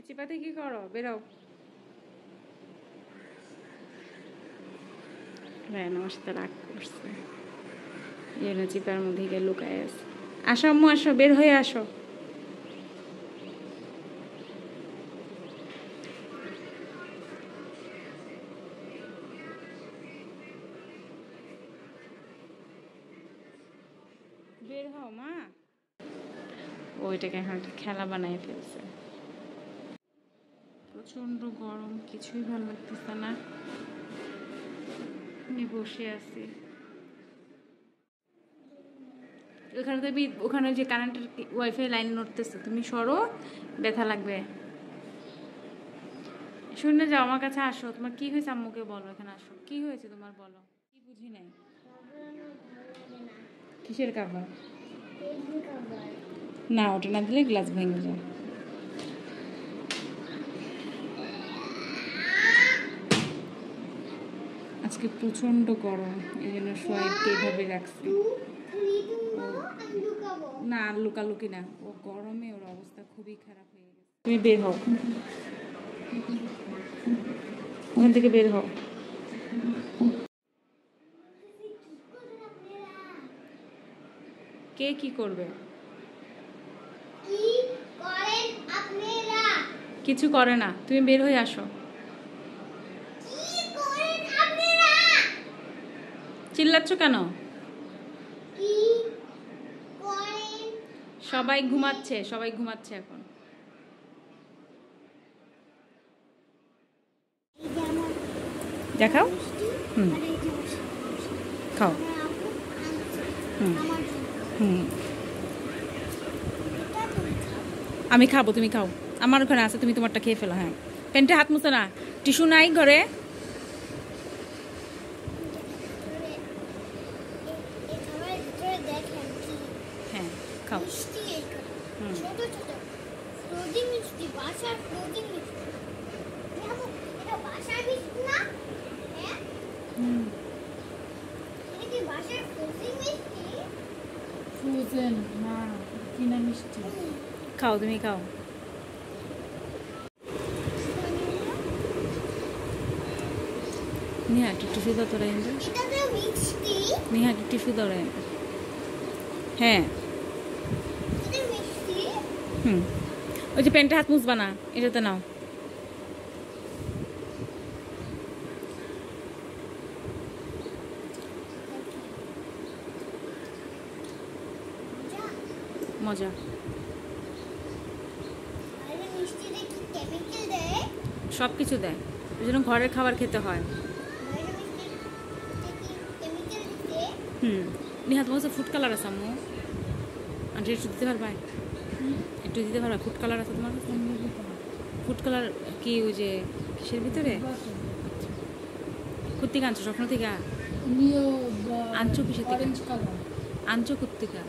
চিপাতে কি করো? বেরো। রায়ন আমার সাথে রাগ করছে, এই জন্য চিপার মধ্যে গিয়ে লুকায় আছে। আসো আম্মু, আসো, বের হয়ে আসো। বের হও মা। ওইটাকে এখন একটা খেলা বানাই ফেলছে। প্রচন্ড গরম, কিছুই ভালো লাগতেছে না। আমি বসে আছি ওখানে, তুমি ওখানে যে কারেন্টের ওয়াইফাই লাইন নড়তেছে, তুমি সরো, ব্যথা লাগবে। শুনে যাও, আমার কাছে আসো। তোমার কি হয়েছে আম্মুকে বলো, এখানে আসো। কি হয়েছে তোমার বলো, কি বুঝি নাই। কিসের কাভার? না, ওটা না দিলে গ্লাস ভেঙে যায়। আজকে প্রচন্ড গরম, এই জন্য সোয়াইবকে এইভাবে রাখছি। না, আর লুকালুকি না, ও গরমে ওর অবস্থা খুবই খারাপ হয়ে গেছে। তুমি বের হও, ওখান থেকে বের হও। কে কি করবে? কিছু করে না, তুমি বের হয়ে আসো। চিল্লাচ্ছ কেন? সবাই ঘুমাচ্ছে, সবাই ঘুমাচ্ছে এখন। দেখাও। হুম, খাও। হুম হুম, আমি খাবো, তুমি খাও। আমার ওখানে আছে, তুমি তোমারটা খেয়ে ফেলো। হ্যাঁ, প্যান্টে হাত মুছে না। টিস্যু নাই ঘরে? হ্যাঁ, খাও। হুম, খাও, তুমি খাও। নিহা একটু টিস্যু দাও তোরা। নিহা একটু টিস্যু দাও। হ্যাঁ, হুম, ওই যে প্যান্টে হাত মুছবা না, এটাতে নাও। মজা। সব কিছু দেয়, ওই জন্য ঘরের খাবার খেতে হয়। হুম, নিহা তোমার কাছে ফুড কালার আছে আম্মু? আন্টি একটু দিতে পারবা? একটু দিতে পারবা? ফুড কালার আছে তোমার কাছে? ফুড কালার কি ওই যে কিসের ভিতরে? কোথেকে আনছো? স্বপ্ন থেকে আনছো? কিসের থেকে আনছো? কোথেকে?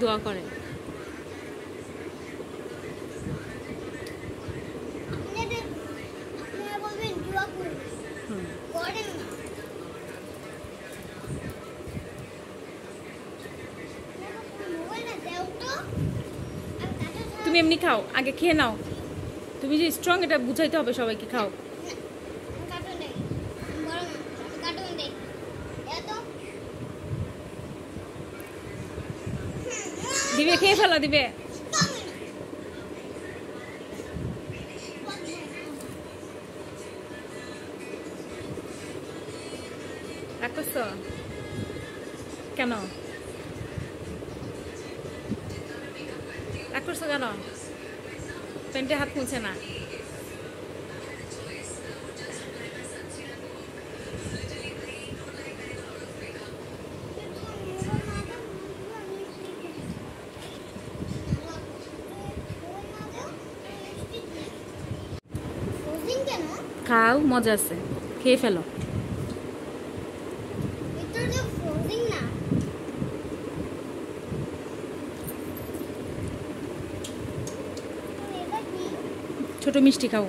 দোয়া করে। তুমি এমনি খাও, আগে খেয়ে নাও। তুমি যে স্ট্রং এটা বুঝাইতে হবে সবাইকে। খাও। দিবে, খেয়ে ফেলা দিবে। রাগ করছো কেন? রাগ করছো কেন? প্যান্টে হাত মুছে না। খাও, মজা আছে, খেয়ে ফেলো। ছোট মিষ্টি খাও।